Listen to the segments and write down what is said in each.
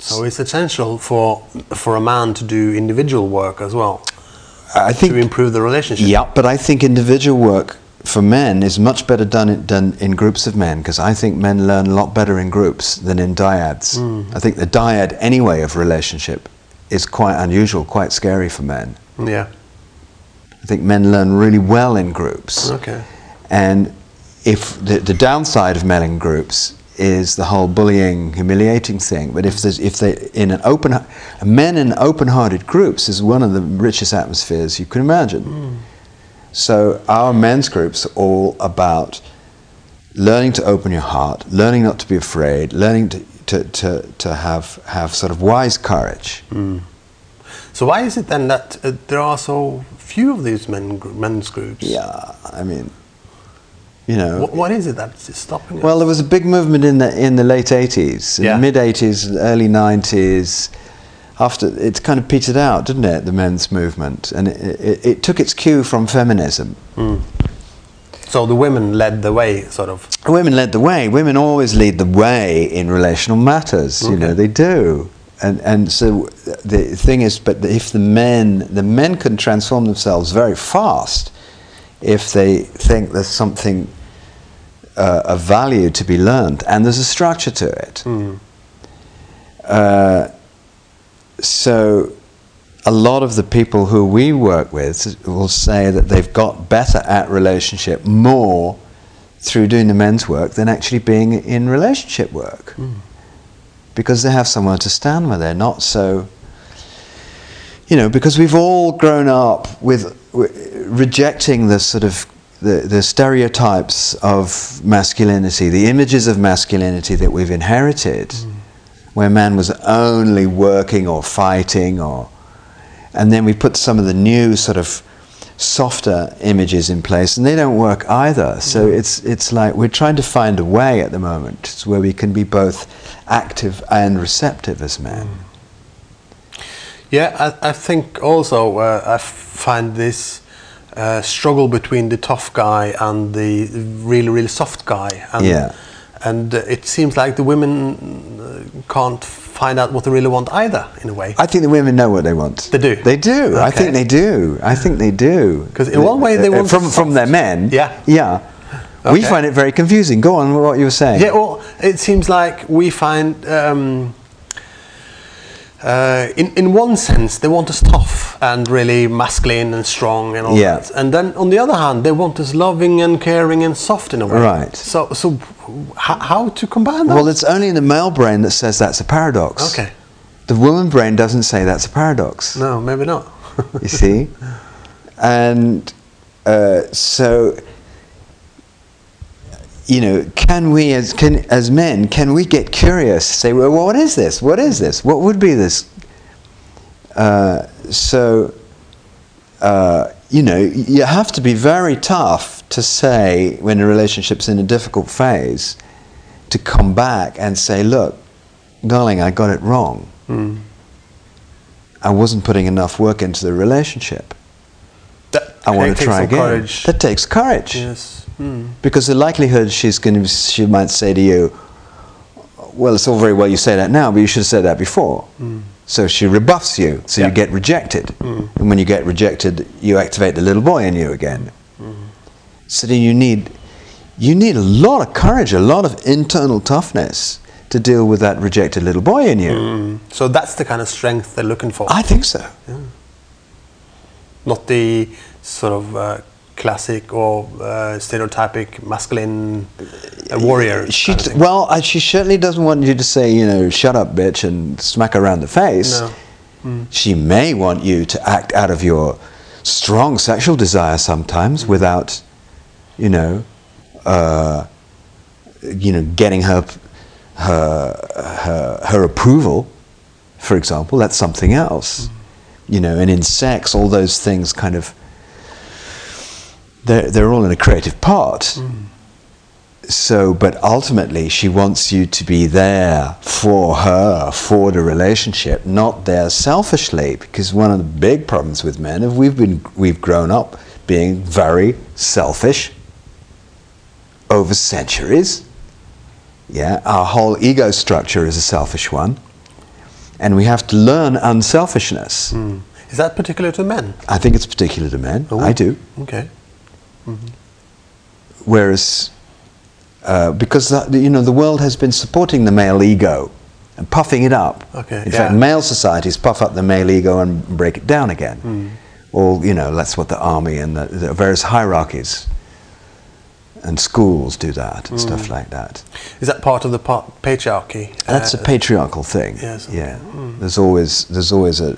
So it's essential for a man to do individual work as well, I think, to improve the relationship. Yeah, but I think individual work for men is much better done in groups of men, because I think men learn a lot better in groups than in dyads. I think the dyad anyway of relationship is quite unusual, quite scary for men. Yeah. I think men learn really well in groups. Okay. And if the downside of men in groups is the whole bullying, humiliating thing. But men in open-hearted groups is one of the richest atmospheres you can imagine. So our men's groups are all about learning to open your heart, learning not to be afraid, learning to have sort of wise courage. So why is it then that there are so few of these men's groups? Yeah, I mean, you know. What is it that's stopping us? Well, there was a big movement in the late 80s, in the mid 80s, early 90s. After it kind of petered out, didn't it? The men's movement, and it took its cue from feminism. So the women led the way, sort of. Women led the way. Women always lead the way in relational matters. You know, they do. And so the thing is, but if the men can transform themselves very fast if they think there's something of value to be learned, and there's a structure to it. So a lot of the people who we work with will say that they've got better at relationship more through doing the men's work than actually being in relationship work. Because they have somewhere to stand where they're not so, you know, because we've all grown up with rejecting the sort of the stereotypes of masculinity, the images of masculinity that we've inherited, where man was only working or fighting, and then we put some of the new sort of softer images in place, and they don't work either. So it's like we're trying to find a way at the moment where we can be both active and receptive as men. Yeah, I think also I find this struggle between the tough guy and the really soft guy, and it seems like the women can't find out what they really want either, in a way. I think the women know what they want. They do? They do. Okay. I think they do. I think they do. Because in one way they want from their men. Yeah. Yeah. Okay. We find it very confusing. Go on, what you were saying. Yeah, well, it seems like we find, in one sense, they want us tough and really masculine and strong and all that. And then, on the other hand, they want us loving and caring and soft in a way. Right. So how to combine that? Well, it's only the male brain that says that's a paradox. Okay. The woman brain doesn't say that's a paradox. No, maybe not. You see? And so, you know, as men, can we get curious? Say, well, what is this? What is this? What would be this? You know, you have to be very tough to say when a relationship's in a difficult phase, to come back and say, look, darling, I got it wrong. I wasn't putting enough work into the relationship. I want to try again. Courage. That takes courage. Yes. Because the likelihood she might say to you, well, it's all very well you say that now, but you should have said that before. So she rebuffs you, so you get rejected. And when you get rejected, you activate the little boy in you again. So then you need a lot of courage, a lot of internal toughness to deal with that rejected little boy in you. So that's the kind of strength they're looking for. I think so. Yeah. Not the sort of classic or stereotypic masculine warrior. She certainly doesn't want you to say, you know, shut up, bitch, and smack her around the face. No. She may want you to act out of your strong sexual desire sometimes without, you know, getting her approval, for example. That's something else. You know, and in sex, all those things kind of, they're all in a creative part. So, but ultimately, she wants you to be there for her, for the relationship, not there selfishly. Because one of the big problems with men is we've grown up being very selfish over centuries. Yeah, our whole ego structure is a selfish one. And we have to learn unselfishness. Is that particular to men? I think it's particular to men. Oh. I do. Okay. Whereas, because the world has been supporting the male ego and puffing it up. Okay. In fact, male societies puff up the male ego and break it down again. Or that's what the army and the various hierarchies and schools do that and stuff like that. Is that part of the patriarchy? That's a patriarchal thing. Yes. Yeah. There's always a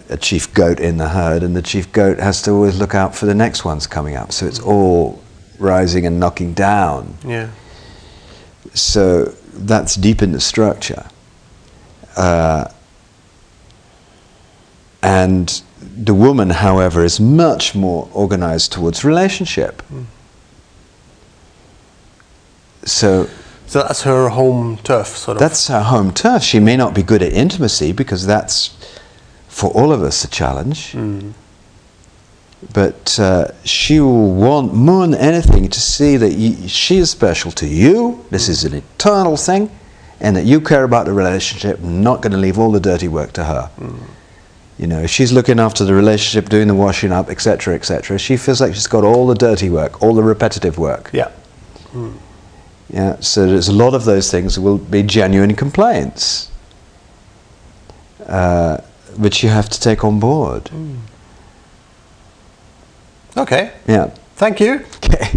a chief goat in the herd, and the chief goat has to always look out for the next ones coming up. So it's all rising and knocking down. Yeah. So that's deep in the structure. And the woman, however, is much more organized towards relationship. So that's her home turf, sort of. That's her home turf. She may not be good at intimacy, because that's, for all of us, a challenge. But she will want more than anything to see that she is special to you. This is an eternal thing, and that you care about the relationship, and not going to leave all the dirty work to her. If she's looking after the relationship, doing the washing up, etc., etc., she feels like she's got all the dirty work, all the repetitive work. Yeah. Yeah. So there's a lot of those things that will be genuine complaints, which you have to take on board. Okay. Yeah. Thank you. Okay.